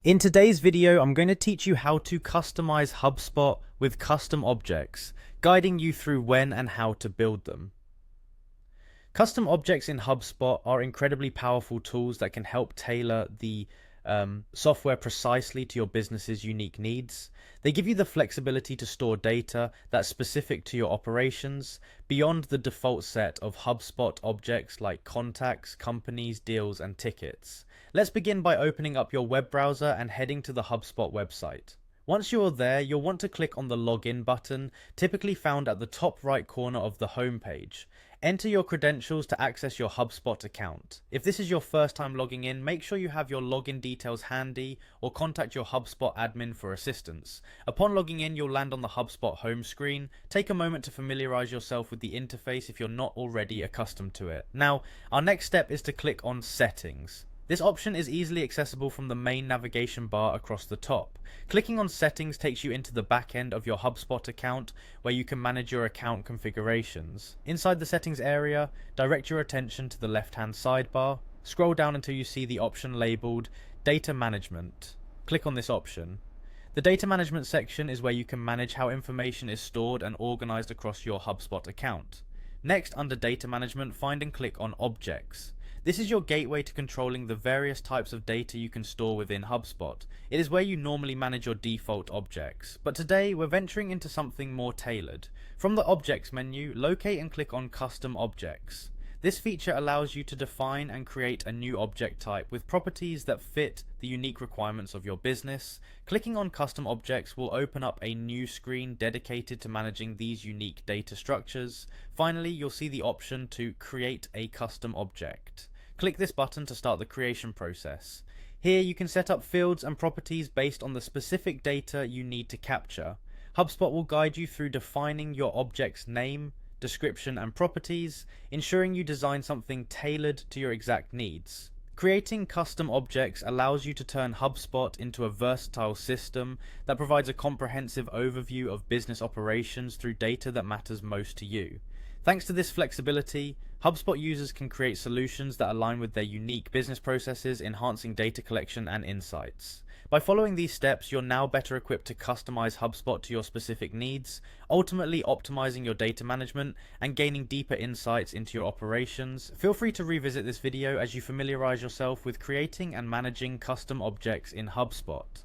In today's video, I'm going to teach you how to customize HubSpot with custom objects, guiding you through when and how to build them. Custom objects in HubSpot are incredibly powerful tools that can help tailor the software precisely to your business's unique needs. They give you the flexibility to store data that's specific to your operations beyond the default set of HubSpot objects like contacts, companies, deals, and tickets. Let's begin by opening up your web browser and heading to the HubSpot website. Once you're there, you'll want to click on the Login button, typically found at the top right corner of the home page. Enter your credentials to access your HubSpot account. If this is your first time logging in, make sure you have your login details handy or contact your HubSpot admin for assistance. Upon logging in, you'll land on the HubSpot home screen. Take a moment to familiarize yourself with the interface if you're not already accustomed to it. Now, our next step is to click on Settings. This option is easily accessible from the main navigation bar across the top. Clicking on Settings takes you into the back end of your HubSpot account where you can manage your account configurations. Inside the Settings area, direct your attention to the left-hand sidebar. Scroll down until you see the option labeled Data Management. Click on this option. The Data Management section is where you can manage how information is stored and organized across your HubSpot account. Next, under Data Management, find and click on Objects. This is your gateway to controlling the various types of data you can store within HubSpot. It is where you normally manage your default objects, but today we're venturing into something more tailored. From the Objects menu, locate and click on Custom Objects. This feature allows you to define and create a new object type with properties that fit the unique requirements of your business. Clicking on Custom Objects will open up a new screen dedicated to managing these unique data structures. Finally, you'll see the option to create a custom object. Click this button to start the creation process. Here you can set up fields and properties based on the specific data you need to capture. HubSpot will guide you through defining your object's name, description, and properties, ensuring you design something tailored to your exact needs. Creating custom objects allows you to turn HubSpot into a versatile system that provides a comprehensive overview of business operations through data that matters most to you. Thanks to this flexibility, HubSpot users can create solutions that align with their unique business processes, enhancing data collection and insights. By following these steps, you're now better equipped to customize HubSpot to your specific needs, ultimately optimizing your data management and gaining deeper insights into your operations. Feel free to revisit this video as you familiarize yourself with creating and managing custom objects in HubSpot.